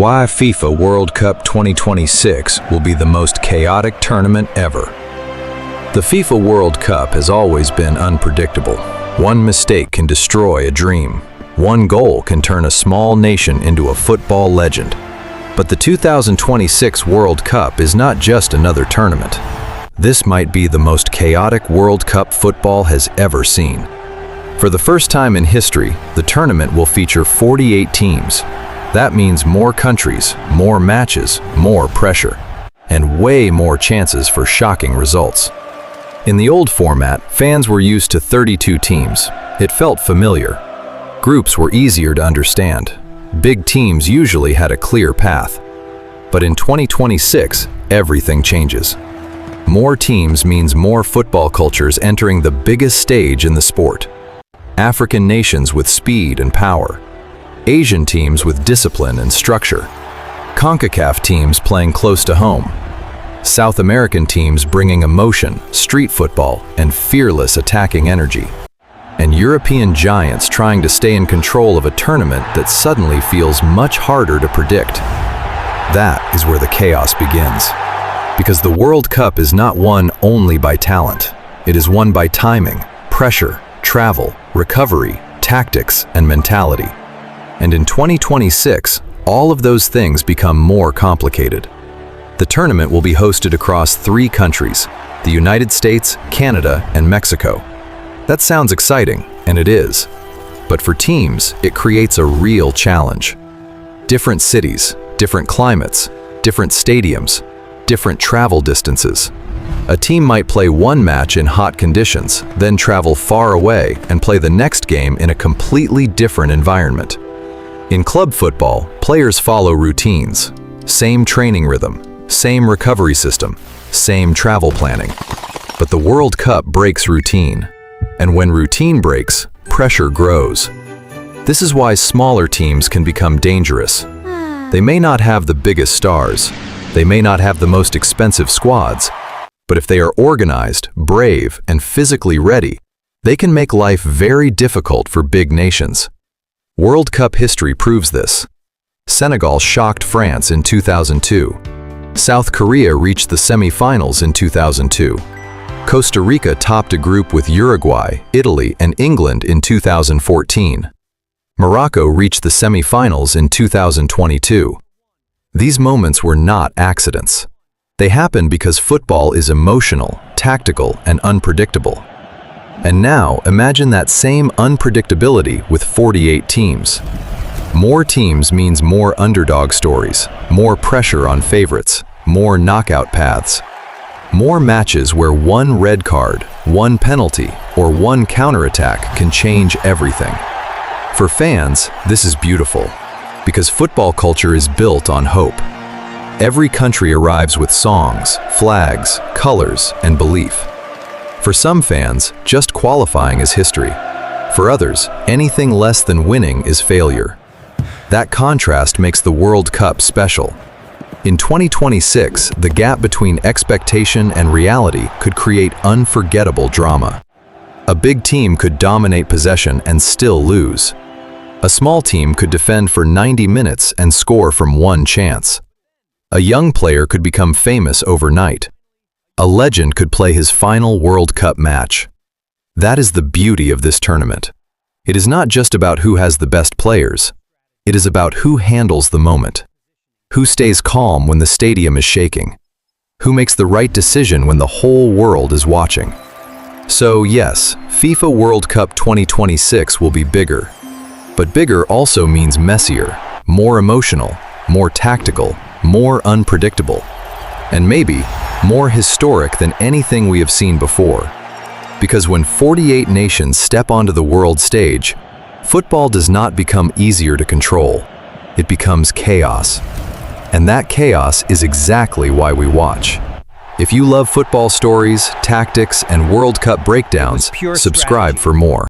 Why FIFA World Cup 2026 will be the most chaotic tournament ever. The FIFA World Cup has always been unpredictable. One mistake can destroy a dream. One goal can turn a small nation into a football legend. But the 2026 World Cup is not just another tournament. This might be the most chaotic World Cup football has ever seen. For the first time in history, the tournament will feature 48 teams. That means more countries, more matches, more pressure, and way more chances for shocking results. In the old format, fans were used to 32 teams. It felt familiar. Groups were easier to understand. Big teams usually had a clear path. But in 2026, everything changes. More teams means more football cultures entering the biggest stage in the sport. African nations with speed and power. Asian teams with discipline and structure. CONCACAF teams playing close to home. South American teams bringing emotion, street football, and fearless attacking energy. And European giants trying to stay in control of a tournament that suddenly feels much harder to predict. That is where the chaos begins. Because the World Cup is not won only by talent. It is won by timing, pressure, travel, recovery, tactics, and mentality. And in 2026, all of those things become more complicated. The tournament will be hosted across 3 countries, the United States, Canada, and Mexico. That sounds exciting, and it is. But for teams, it creates a real challenge. Different cities, different climates, different stadiums, different travel distances. A team might play one match in hot conditions, then travel far away and play the next game in a completely different environment. In club football, players follow routines. Same training rhythm, same recovery system, same travel planning. But the World Cup breaks routine. And when routine breaks, pressure grows. This is why smaller teams can become dangerous. They may not have the biggest stars. They may not have the most expensive squads. But if they are organized, brave, and physically ready, they can make life very difficult for big nations. World Cup history proves this. Senegal shocked France in 2002. South Korea reached the semi-finals in 2002. Costa Rica topped a group with Uruguay, Italy, and England in 2014. Morocco reached the semi-finals in 2022. These moments were not accidents. They happened because football is emotional, tactical, and unpredictable. And now, imagine that same unpredictability with 48 teams. More teams means more underdog stories, more pressure on favorites, more knockout paths. More matches where one red card, one penalty, or one counterattack can change everything. For fans, this is beautiful, because football culture is built on hope. Every country arrives with songs, flags, colors, and belief. For some fans, just qualifying is history. For others, anything less than winning is failure. That contrast makes the World Cup special. In 2026, the gap between expectation and reality could create unforgettable drama. A big team could dominate possession and still lose. A small team could defend for 90 minutes and score from one chance. A young player could become famous overnight. A legend could play his final World Cup match. That is the beauty of this tournament. It is not just about who has the best players. It is about who handles the moment. Who stays calm when the stadium is shaking. Who makes the right decision when the whole world is watching. So yes, FIFA World Cup 2026 will be bigger. But bigger also means messier, more emotional, more tactical, more unpredictable. And maybe more historic than anything we have seen before. Because when 48 nations step onto the world stage, football does not become easier to control. It becomes chaos. And that chaos is exactly why we watch. If you love football stories, tactics, and World Cup breakdowns, subscribe for more.